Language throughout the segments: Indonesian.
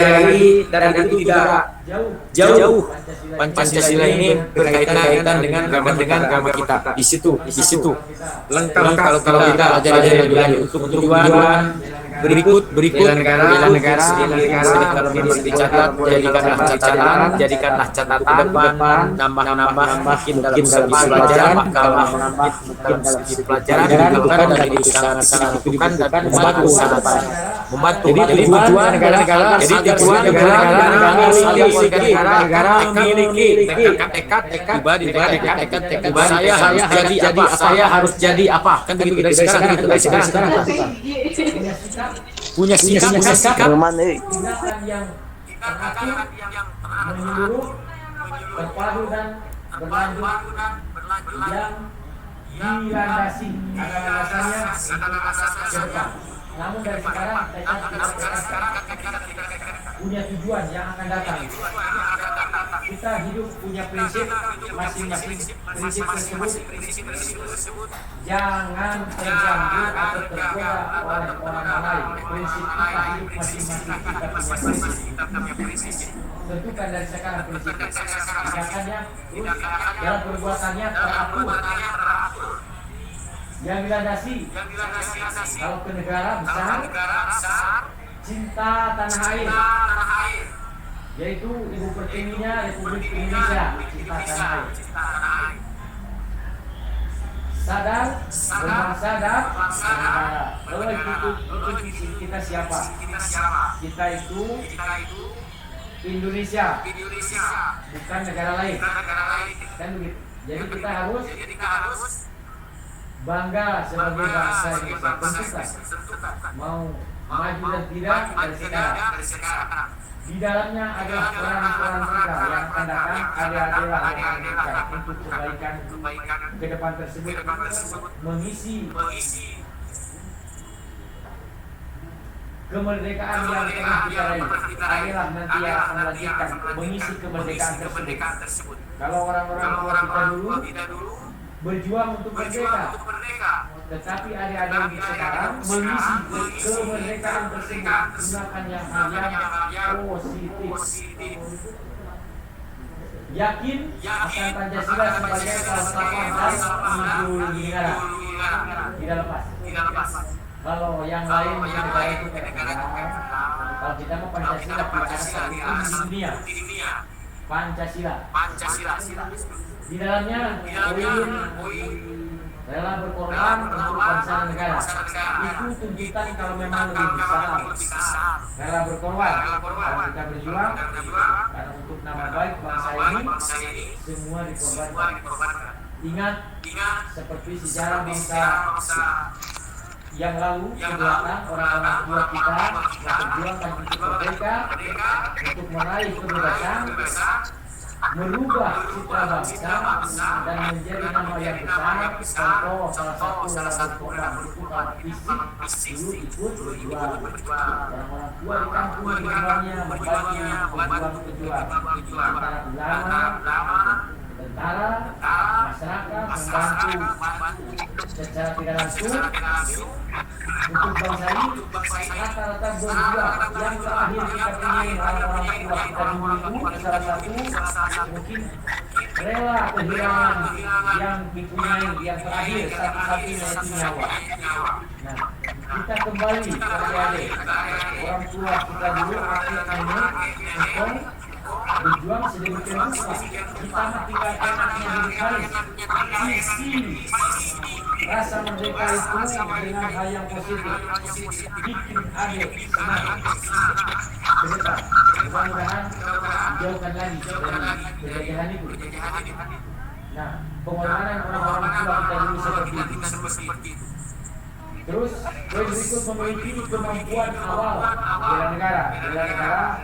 dan itu tidak jauh. Pancasila ini berkaitan dengan agama kita. Di situ lengkap kalau kita pelajari lebih lanjut untuk tujuan berikut bela negara kalau memang dicatat jadikanlah catatan nambah makin dalam segi pelajaran kalau dalam segi pelajaran dilakukan dan dibutuhkan dan membantu jadi tujuan negara memiliki tekad pribadi saya harus jadi apa kan begitu dari sekarang punya sikap tindakan yang teratur, menyeluruh, terpadu dan berlanjut yang dilandasi akan alasannya ke depan. Namun dari sekarang kita punya tujuan yang akan datang. Kita hidup punya prinsip masing-masing. Prinsip tersebut jangan terganggu atau tergoda oleh orang lain. Prinsip kita hidup masing-masing, kita punya prinsip. Tentukan dari sekarang prinsip. Tindakannya dalam perbuatannya teratur. Yang dilandasi kalau ke negara besar cinta tanah air, yaitu ibu pertiwinya Republik Indonesia, cinta tanah air. Sadar berbangsa dan bernegara. Itu kita siapa? Kita itu Indonesia, bukan negara lain. Kan begitu. Jadi kita harus bangga sebagai bangsa Indonesia. Tentukan mau maju dan tidak dari sekarang. Di dalamnya adalah peran-peran kita yang akan datang, adalah untuk kebaikan ke depan tersebut, mengisi kemerdekaan yang telah kita raih. Adalah nanti yang akan melanjutkan mengisi kemerdekaan tersebut. Kalau orang-orang tua kita dulu berjuang untuk merdeka, tetapi adik-adik di sekarang mengisi kemerdekaan tersebut gunakan yang positif. Yakin akan Pancasila sebagai falsafah dan ideologi negara, tidak lepas. Kalau yang lain negara itu kalau kita mau Pancasila tidak ada di dunia. Pancasila. Di dalamnya rela berkorban untuk bangsa dan negara. Itu tuntutan kalau memang lebih besar. Rela berkorban kalau kita berjuang karena untuk nama baik bangsa ini semua dikorbankan. Ingat seperti sejarah bangsa yang lalu ke belakang, orang-orang tua kita yang berjuang untuk merdeka, untuk meraih kebebasan, merubah citra bangsa dan menjadi nama yang besar. Contoh salah satu orang berkorban fisik dulu ikut berjuang. Orang-orang tua di kampung berjuangnya membagi pejuang antara ulama, tentara, masyarakat membantu secara tidak langsung untuk bangsa ini. Rata-rata berjuang. Yang terakhir kita punya orang-orang tua kita dulu itu salah satu mungkin rela kehilangan yang dipunyai yang terakhir satu-satunya itu nyawa. Nah, kita kembali adik-adik orang tua kita dulu akhir nenek engkau berjuang sedemikian rupa, kita tinggalkan anaknya di Paris. Isi rasa merdeka itu dengan hal yang positif, bikin adik semangat ke depan. Mudah-mudahan dijauhkan lagi dari penjajahan itu. Nah, pengorbanan orang-orang tua kita dulu seperti itu. Terus berikut memiliki kemampuan awal bela negara.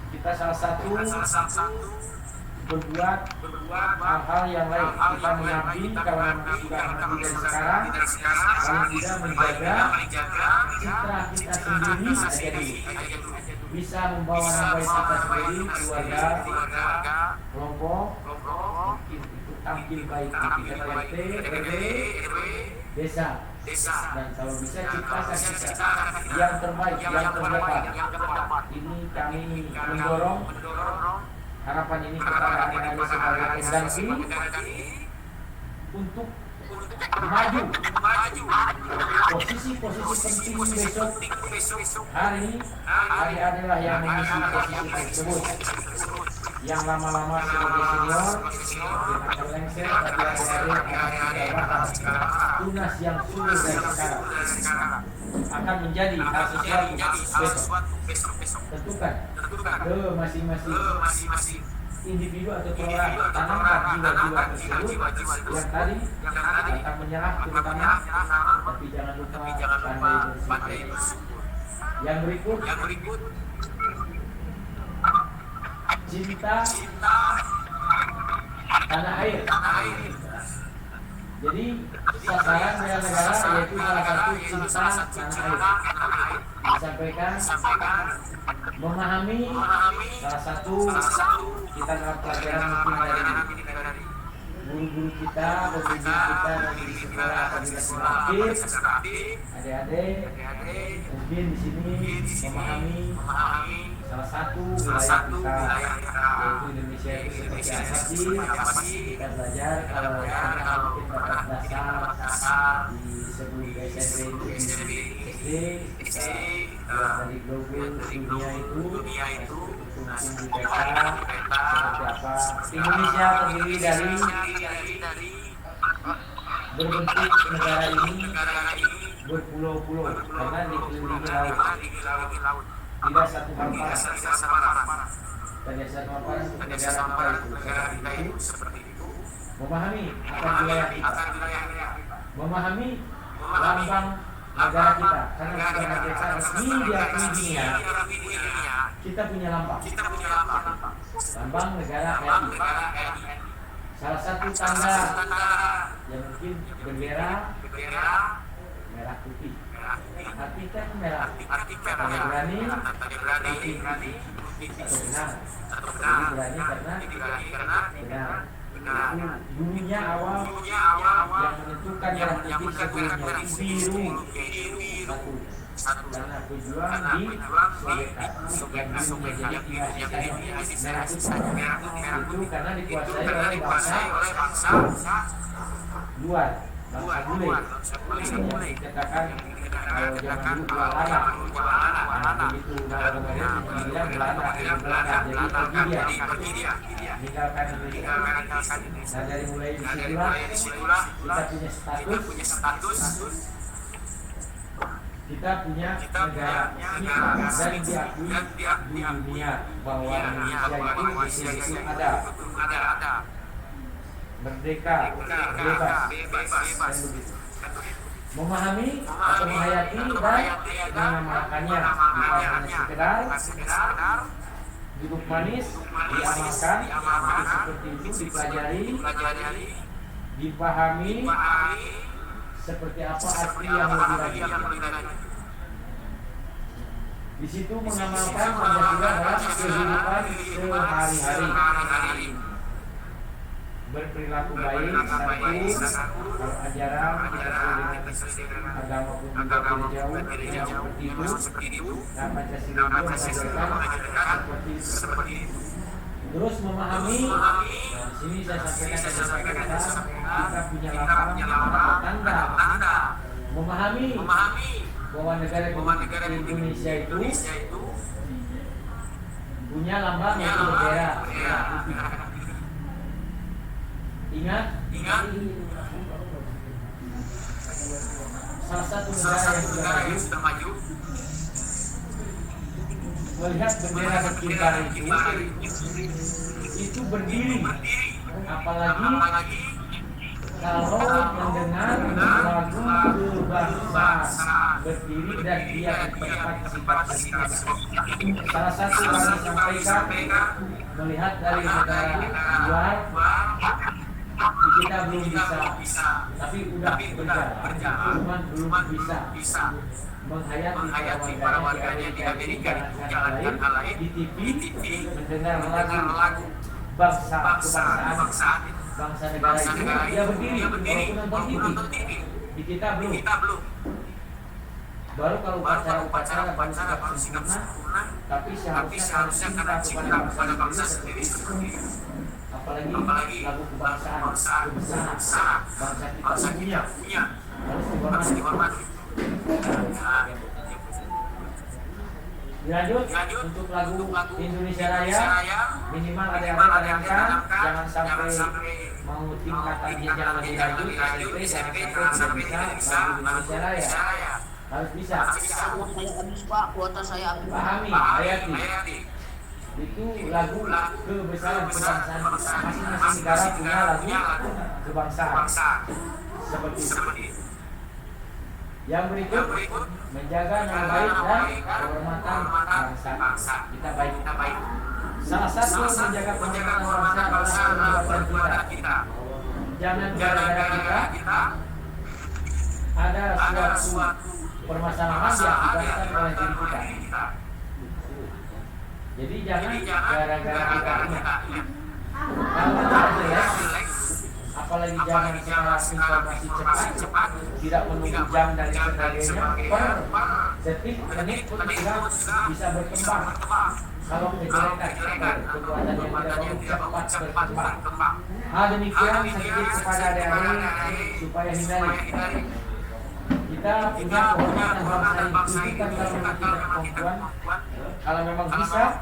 Kita salah satu berbuat hal-hal yang lain. Kita mengabdi kalau memang sudah mengabdi dari sekarang, paling tidak menjaga citra kita sendiri aja dulu. Bisa membawa nama baik kita sendiri, keluarga, kelompok, mungkin itu tampil baik di RT, RW, desa. Dan kalau bisa ciptakan kita yang terbaik, yang terdepan. Ini kami mendorong harapan ini kepada adik-adik sebagai pengganti untuk maju. Posisi-posisi penting besok hari adik-adiklah yang mengisi posisi tersebut. Yang lama-lama sebagai senior akan lengser, tapi adik-adik akan tunas yang sulit dari sekarang akan menjadi hal sesuatu besok. Tentukan ke masing-masing individu atau perorangan, tanamkan jiwa-jiwa tersebut yang tadi akan menyerah terutama, tapi jangan lupa pandai bersih. Yang berikut cinta tanah air. Jadi sasaran bela negara yaitu salah satu cinta tanah air. Disampaikan memahami salah satu kita dalam pelajaran mungkin dari guru-guru kita, pembimbing kita dari sekolah apabila sudah aktif, adik-adik mungkin di sini memahami salah satu wilayah kita yaitu Indonesia itu seperti apa sih. Kita belajar kalau kita mungkin dapat dasar di sebelum SMP itu SD kita dari global dunia itu mungkin di peta seperti apa. Indonesia terdiri dari berbentuk negara ini berpulau-pulau karena dikelilingi laut. Tidak satu hamparan. Tidak satu hamparan untuk negara kita itu seperti itu. Memahami akan wilayah kita. Memahami lambang negara kita. Karena negara kita resmi diakui dunia. Kita punya lambang. Lambang negara RI. Salah satu tanda yang mungkin bendera merah putih. Artikan merah. Tanda berani, atau benar. Jadi berani karena benar. Dulunya awal yang menentukan merah putih sebelumnya biru satu karena pejuang di Sowetan yang dulu menjadi merah putih itu karena dikuasai oleh bangsa luar, bangsa bule yang dikatakan kalau zaman dulu Belanda. Nah begitu negara-negara dibilang Belanda jadi pergi dia meninggalkan Indonesia. Nah dari mulai disitulah kita punya status kita punya negara dan diakui di dunia bahwa Indonesia itu ada merdeka, bebas dan begitu. Memahami atau menghayati dan mengamalkannya bukan hanya sekedar duduk manis diamalkan, seperti itu dipelajari, dipahami seperti apa arti yang lebih lagi. Di situ mengamalkan Pancasila dalam kehidupan sehari-hari. Berperilaku baik, satu kalau ajaran kita sesuai dengan agama pun juga tidak jauh seperti itu. Nah Pancasila mengajarkan seperti itu. Terus memahami, nah di sini saya sampaikan kita punya lambang tanda. Memahami bahwa negara Indonesia itu punya lambang yaitu bendera putih. Ingat salah satu negara yang sudah maju melihat bendera berkibar itu berdiri, apalagi kalau mendengar lagu kebangsaan berdiri dan dia berpartisipasi. Salah satu kami sampaikan melihat dari negara luar kita belum bisa, tapi udah berjalan, cuman belum bisa menghayati para warganya di Amerika dan lain di TV mendengar lagu bangsa negara itu dia berdiri walaupun nonton TV Di kita belum. Baru kalau upacara baru sikap sempurna, tapi seharusnya karena cinta kepada bangsa sendiri seperti itu. Apalagi lagu kebangsaan, kebesaran bangsa kita punya harus dihormati. Dilanjut untuk lagu Indonesia Raya, minimal ada yang terangkan, jangan sampai mau tingkatan jenjang lebih lanjut SMP, jangan sampai tidak bisa lagu Indonesia Raya. Harus bisa. Kuota saya habis. Pahami, Hayati. Itu lagu kebesaran kebangsaan kita. Masing-masing negara punya lagu kebangsaan. Seperti itu. Yang berikut menjaga nama baik dan kehormatan bangsa. Kita baik. Salah satu menjaga kehormatan bangsa adalah perbuatan kita. Jangan gara-gara kita ada suatu permasalahan yang dibatalkan oleh diri kita. Jadi jangan gara-gara kita. Kalau kita jelek, apalagi jangan sekarang informasi cepat, tidak menunggu jam dan sebagainya, per detik, menit pun sudah bisa berkembang. Kalau kejelekan, perbuatan yang tidak bagus cepat berkembang. Hal demikian sedikit kepada adik-adik supaya hindari. Kita punya kehormatan bangsa ini, tunjukkan kalau memang kita kemampuan. Kalau memang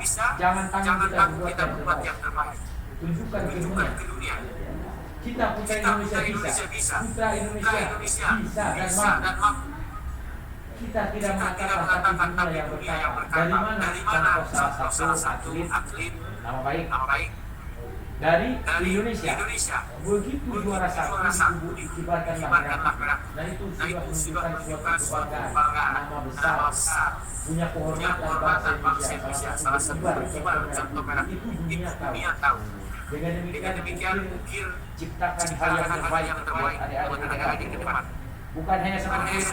bisa, jangan tanggung kita berbuat yang terbaik. Tunjukkan ke dunia. Kita putra Indonesia bisa. Putra Indonesia bisa dan mampu. Kita tidak mengatakan tapi dunia yang berkata. Dari mana contoh salah satu atlet nama baik dari Indonesia. Begitu juara satu dikibarkan merah. Dan itu sudah menunjukkan suatu kebanggaan, nama besar, punya kehormatan bangsa Indonesia. Salah satu kibar contoh merah itu dunia tahu. Dengan demikian ukir ciptakan hal yang terbaik adik-adik ke depan. Bukan hanya seperti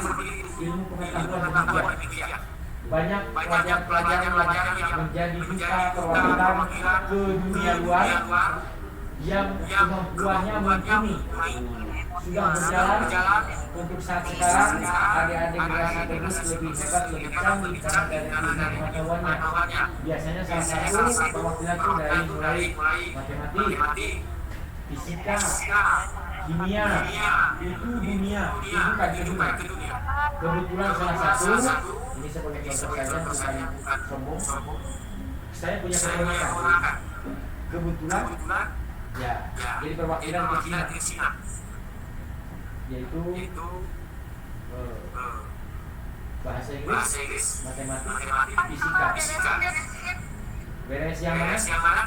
ilmu pengetahuan demikian. Banyak pelajaran yang menjadi duta perwakilan ke dunia luar yang kemampuannya mumpuni sudah berjalan untuk saat sekarang. Adik-adik generasi terus lebih hebat, lebih canggih karena dari pengetahuannya. Biasanya salah satu perwakilan itu dari mulai matematik, fisika, kimia, itu dunia, itu bukan ke dunia. Kebetulan salah satu, ini sebagai contoh saja, bukan sombong. Saya punya keponakan. Kebetulan, ya, jadi perwakilan ke Cina, yaitu bahasa Inggris, matematik, fisika. Beres yang mana?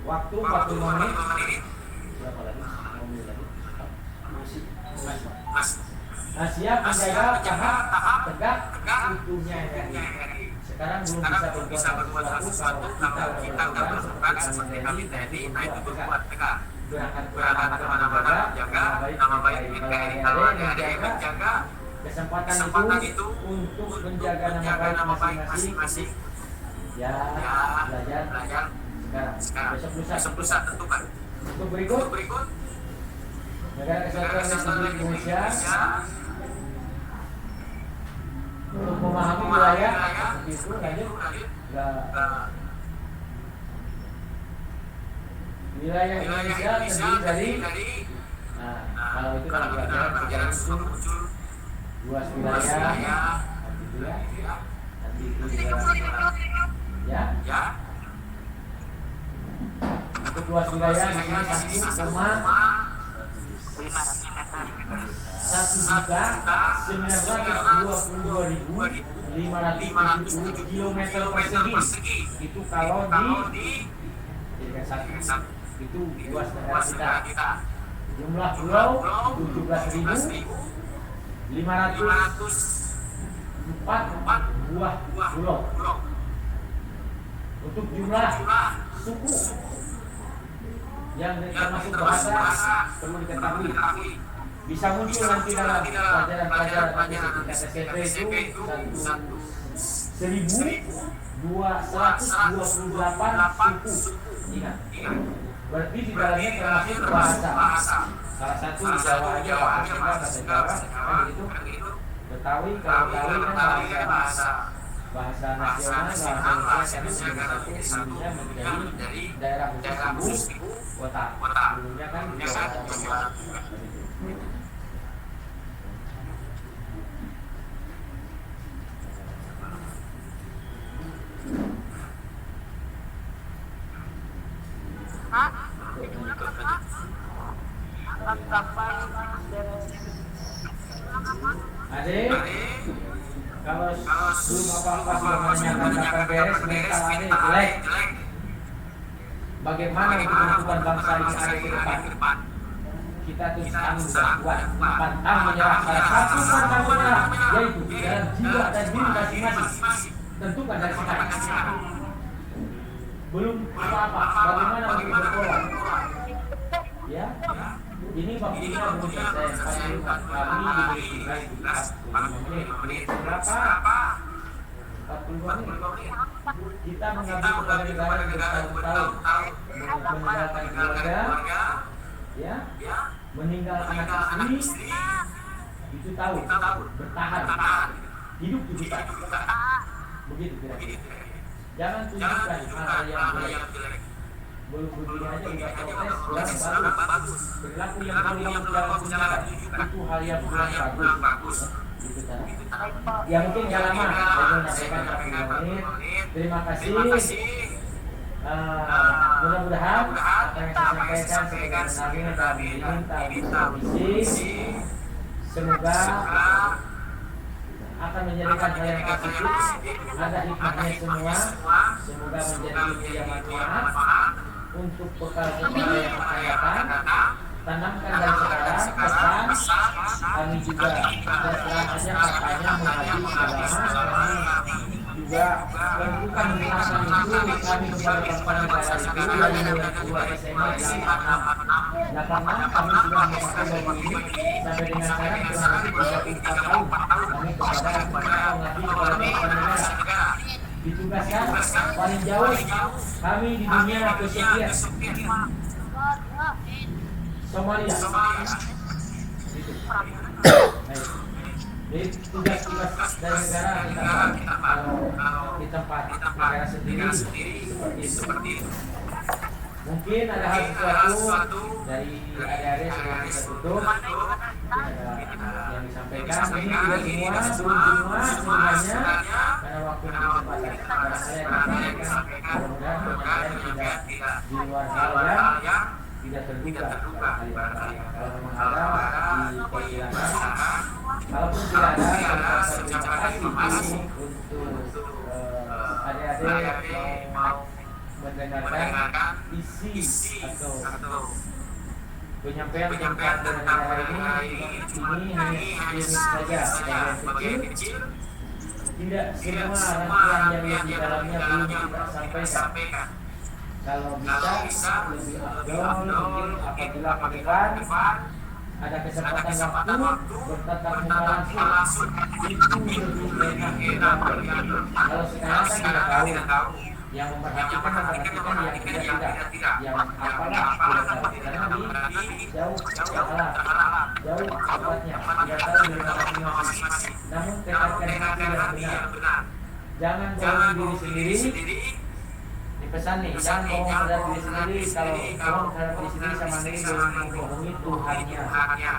Waktu 45 menit. Berapa lagi? Nah, siap menjaga tahap tegak utuhnya NKRI. Sekarang belum bisa berbuat sesuatu kalau kita udah berperan seperti kami TNI, nah itu berbuat tegak. Berangkat kemana-mana, jaga nama baik NKRI. Kalau adik-adik menjaga kesempatan itu untuk menjaga nama baik masing-masing. Ya, belajar. Sekarang besok lusa tentukan. Untuk berikut Negara Kesatuan Republik Indonesia untuk memahami wilayah itu lanjut wilayah Indonesia terdiri dari kalau itu kan pelajaran muncul luas wilayah nanti itu ya untuk luas wilayah ini 1,922.570 kilometer persegi. Itu kalau di itu luas negara kita. Jumlah pulau 17.504 buah pulau. Untuk jumlah suku yang termasuk bahasa perlu diketahui. Bisa muncul nanti dalam pelajaran SMP itu 1.228 suku. Ingat. Berarti di dalamnya termasuk bahasa. salah satu di Jawa aja bahasa Jawa kan begitu. Betawi, kalau Betawi kan bahasa nasional, bahasa Indonesia karena menjadi satu dulunya menjadi daerah khusus ibu kota. Dulunya kan di Jawa. Adik, kalau belum apa-apa sudah menanyakan beres, mental adik jelek. Bagaimana untuk menentukan bangsa ini ada ke depan? Kita tuh kami sudah kuat, pantang menyerah. Salah satu pantang menyerah yaitu dalam jiwa dan diri masing-masing. Tentukan dari sekarang. Belum apa-apa, bagaimana untuk berkorban? Ya, ini waktunya belum selesai. Kami diberi tugas 45 menit. Berapa? 42 menit. Kita mengabdi kepada negara yang bertahun-tahun, meninggalkan keluarga, ya, meninggalkan anak istri, itu tahu, bertahan, hidup di kita. Begitu kira-kira. Jangan tunjukkan hal yang jelek. Belum begini aja udah protes, kurang bagus. Perilaku yang kurang jangan tunjukkan. Itu hal yang kurang bagus. Itu tadi. Ya mungkin gak lama, saya menyampaikan 45 menit. Terima kasih. Mudah-mudahan apa yang saya sampaikan sebagai pendamping dalam misi, semoga akan menjadikan hal yang positif, ada hikmahnya semua. Semoga menjadi ilmu yang manfaat untuk bekal kita yang akan datang. Tanamkan dari sekarang pesan kami juga terserah aja katanya menghaji agama, kami juga melakukan penjelasan itu kami kepada bangsa negara itu dari mulai keluar SMA 86 kami sudah memakai baju ini sampai dengan sekarang kurang lebih 34 tahun kami kepada mengabdi kepada bangsa negara. Ditugaskan paling jauh kami di dunia kesekian Somalia. Jadi tugas-tugas dari negara kita di tempat negara sendiri seperti itu. Mungkin ada hal sesuatu dari adik-adik sebelum kita tutup yang disampaikan. Ini tidak semua sebenarnya karena waktu yang terbatas. Karena saya disampaikan mudah-mudahan penyampaian tidak di luar hal yang tidak terduga. Kalau memang ada dipersilakan. Kalaupun tidak ada, terima kasih untuk adik-adik yang mau mendengarkan isi atau penyampaian tentang negara ini hanya sedikit saja bagian kecil. Tidak semua rangkaian yang di dalamnya belum kita sampaikan. Kalau bisa lebih afdol mungkin apabila ke depan ada kesempatan waktu bertatap muka langsung itu lebih enak. Kalau sekarang kan tidak tahu yang memperhatikan yang tidak yang apalah tidak tahu karena di jauh tempatnya tidak tahu di mana masing-masing. Namun tekadkan hati yang benar. Jangan bohong diri sendiri. Pesan nih, jangan bohong terhadap diri sendiri. Kalau bohong terhadap diri sendiri sama diri belum membohongi Tuhannya.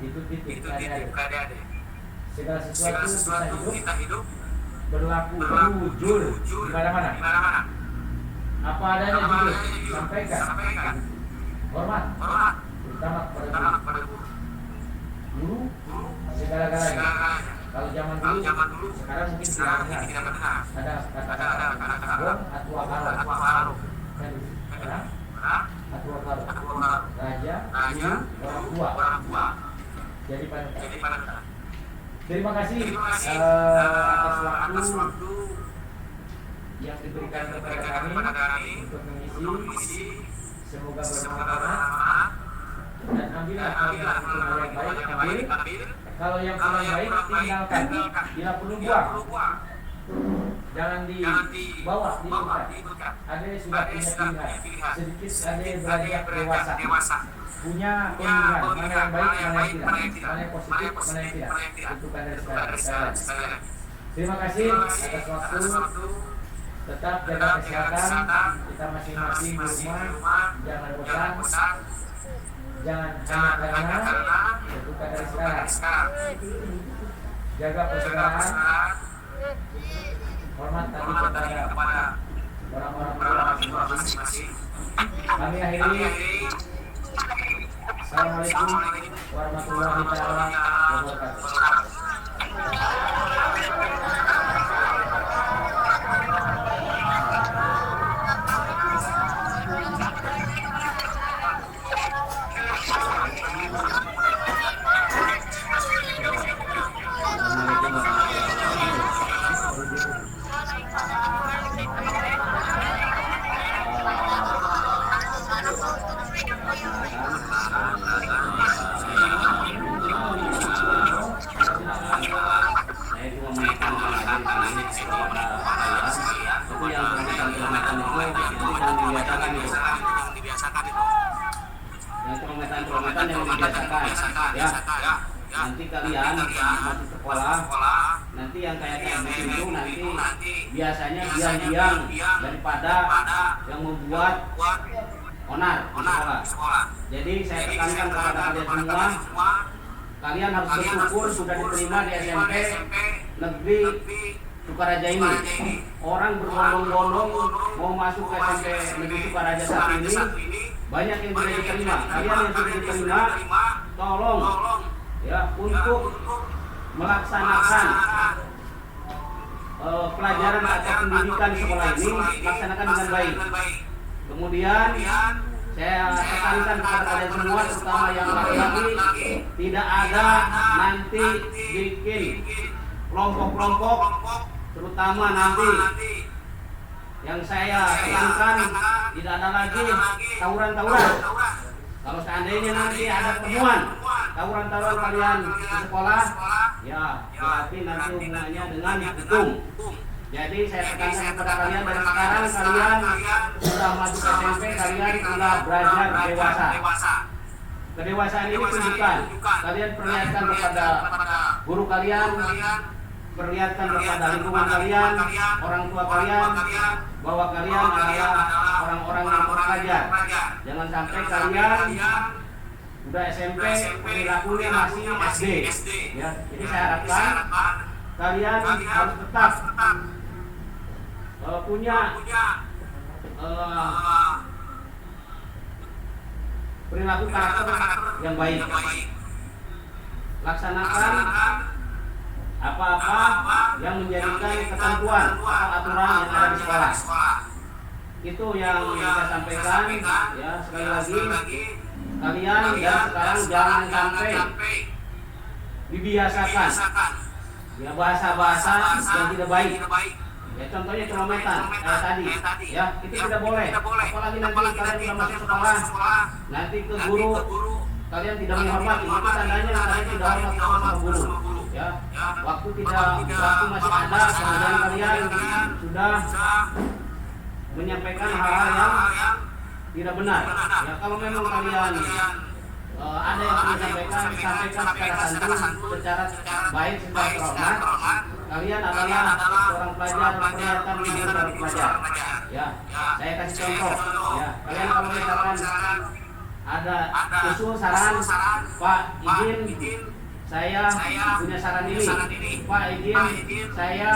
Itu titik adik-adik. Segala sesuatu kita hidup berlaku jujur di mana-mana. Apa adanya jujur, sampaikan. Hormat, terutama kepada guru segala-galanya. Kalau zaman dulu, sekarang mungkin tidak benar. Ada kata-kata bom, atua karo. Atua karo. Raja, guru, orang tua. Jadi panutan. Terima kasih atas waktu yang diberikan kepada kami untuk mengisi. Semoga bermanfaat. Dan ambillah hal yang baik, ambil. Kalau yang kurang baik tinggalkan. Bila perlu buang. jangan dibawa, diikutkan. Ade sudah punya pilihan, sedikit ade beranjak dewasa, punya pilihan mana yang baik, mana yang tidak, mana yang positif, mana yang tidak. Tentukan dari sekarang. Terima kasih atas waktu. Tetap jaga kesehatan kita masing-masing di rumah. Jangan bosan. Jangan hanya karena tentukan dari sekarang. Jaga persaudaraan. Hormat tadi kepada orang-orang tua masing-masing. Kami akhiri. Assalamualaikum warahmatullahi wabarakatuh. Ya, nanti kalian masuk sekolah, nanti yang kayak begitu nanti biasanya diam-diam daripada yang membuat onar di sekolah. Jadi saya tekankan kepada kalian semua, kalian harus bersyukur sudah diterima di SMP Negeri Sukaraja ini. Orang berbondong-bondong mau masuk ke SMP Negeri Sukaraja saat ini, banyak yang tidak diterima. Kalian yang sudah diterima, tolong ya untuk melaksanakan pelajaran atau pendidikan di sekolah ini, laksanakan dengan baik. Kemudian saya tekankan kepada kalian semua, terutama yang laki-laki, tidak ada nanti bikin kelompok-kelompok, terutama nanti yang saya tekankan tidak ada lagi tawuran-tawuran. Kalau seandainya nanti ada temuan tawuran-tawuran kalian di sekolah, ya berarti nanti hubungannya dengan hukum. Jadi saya tekankan kepada kalian, dari sekarang kalian sudah masuk SMP, kalian sudah belajar dewasa. Kedewasaan ini tunjukkan, kalian perlihatkan kepada guru kalian, perlihatkan kepada lingkungan kalian, orang tua kalian, bahwa kalian adalah orang-orang yang belajar. Jangan sampai kalian udah SMP perilakunya masih SD. Ya, jadi saya harapkan kalian harus tetap punya perilaku karakter yang baik. Laksanakan apa-apa yang menjadikan ketentuan atau aturan yang ada di sekolah. Itu yang saya sampaikan. Ya, sekali lagi kalian dan sekarang jangan sampai dibiasakan ya bahasa-bahasa yang tidak baik. Ya, contohnya celometan kayak tadi. Ya, itu tidak boleh. Apalagi nanti kalian sudah masuk sekolah, nanti ke guru kalian tidak menghormati, itu tandanya kalian tidak hormat sama guru. Ya, waktu masih ada, kemudian kalian sudah menyampaikan hal-hal yang tidak benar. Ya, kalau memang kalian ada yang ingin sampaikan secara santun, secara baik, secara terhormat. Kalian adalah seorang pelajar, perlihatkan diri seorang pelajar. Ya, saya kasih contoh. Ya, kalian kalau misalkan ada usul saran, Pak izin saya punya saran ini, Pak izin saya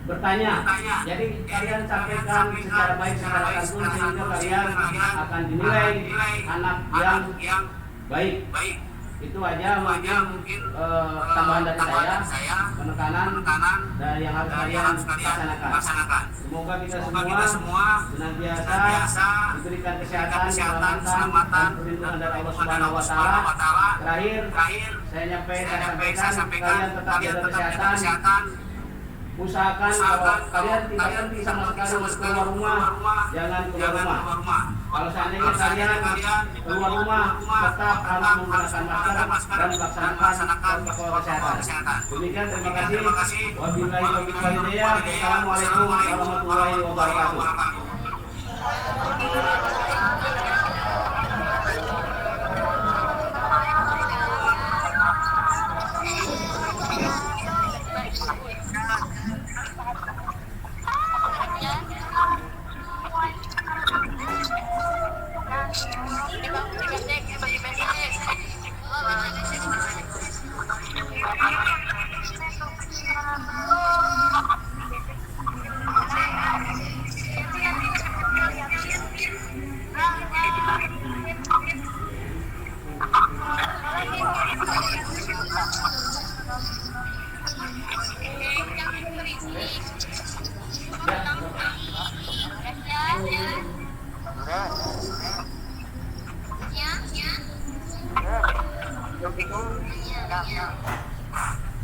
bertanya. Jadi kalian sampaikan secara baik, secara santun, sehingga kalian akan dinilai anak yang baik. Itu aja mungkin tambahan dari saya, penekanan dari yang harus kalian laksanakan. Semoga kita semua senantiasa diberikan kesehatan, keselamatan, dan perlindungan dari Allah Subhanahu wa Ta'ala. Terakhir, saya sampaikan kalian tetap jaga kesehatan. usahakan kalau kalian tidak penting sama sekali untuk keluar rumah, jangan keluar rumah. Kalau seandainya kalian keluar rumah, tetap harus menggunakan masker dan melaksanakan protokol kesehatan. Demikian, terima kasih. Wabillahi taufiq wal hidayah. Wassalamualaikum warahmatullahi wabarakatuh.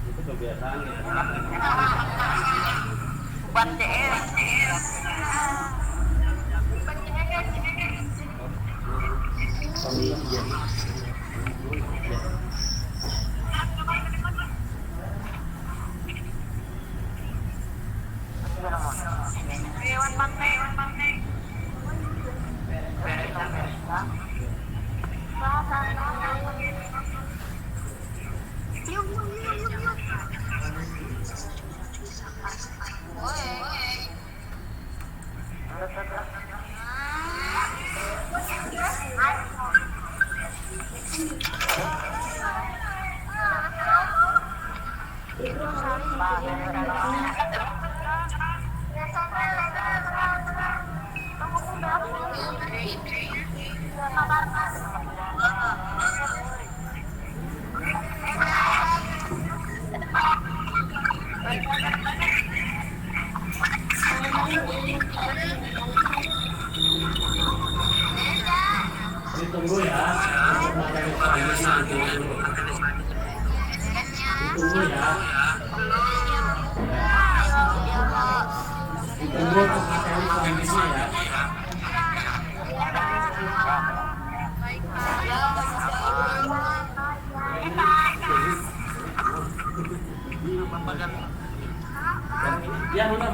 Itu kebiasaan ditunggu ya. Ditunggu ya. Ditunggu untuk materi selanjutnya ya. Ya, udah.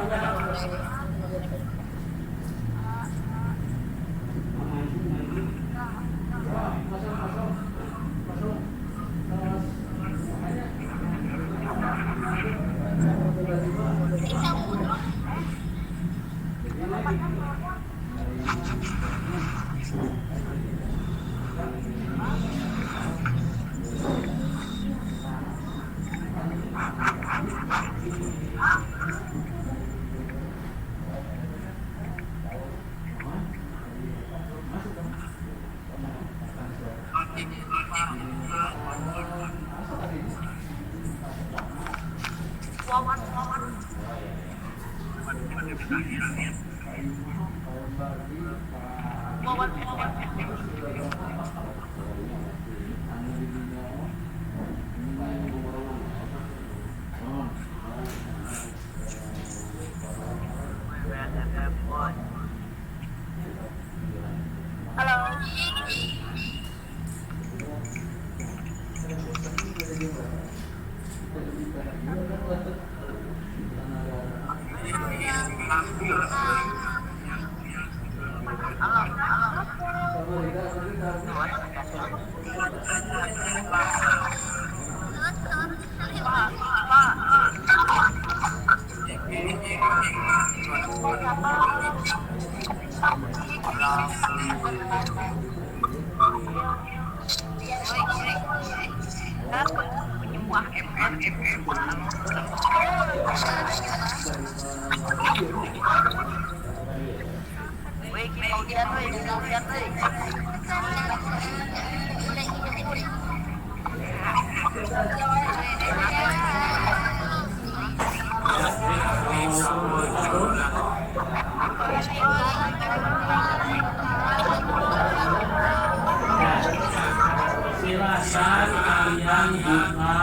Silakan kalian buka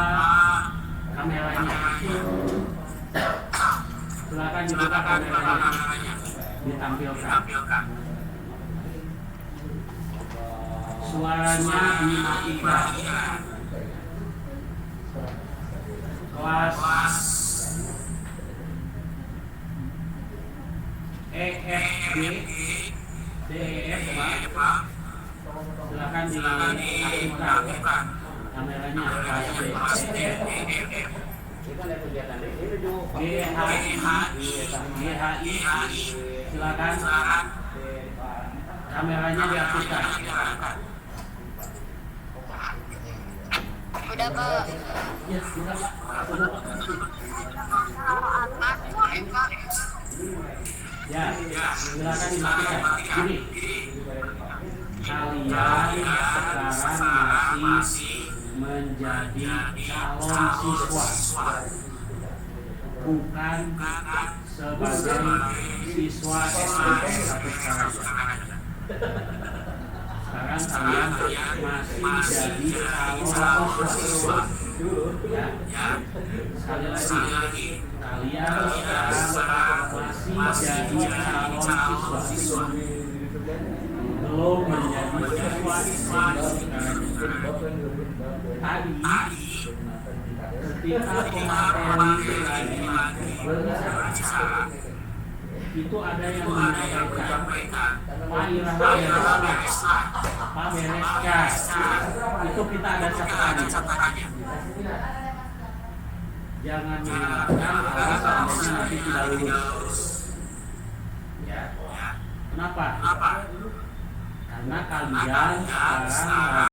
kameranya. Silakan dibuka kameranya, ditampilkan. Suaranya dimatikan. Kelas EFG DEF Pak, silakan diaktifkan kameranya. Kelas DEF GHI silakan kameranya diaktifkan. Udah Pak. Ya, sudah Pak. Ya, silakan dimatikan. Gini, kalian sekarang masih menjadi calon siswa, bukan sebagai siswa SMP 1 sekarang. Sekarang kalian masih jadi calon siswa. Ya, sekali lagi, kalian sekarang masih jadi calon siswa, belum menjadi siswa tadi. Ketika pemateri lagi berbicara, itu ada yang menyampaikan, Pak Irham, Pak bereskan. Itu kita ada catatannya. Jangan mengatakan kalau seandainya nanti tidak lulus. Ya. Kenapa? Karena kalian sekarang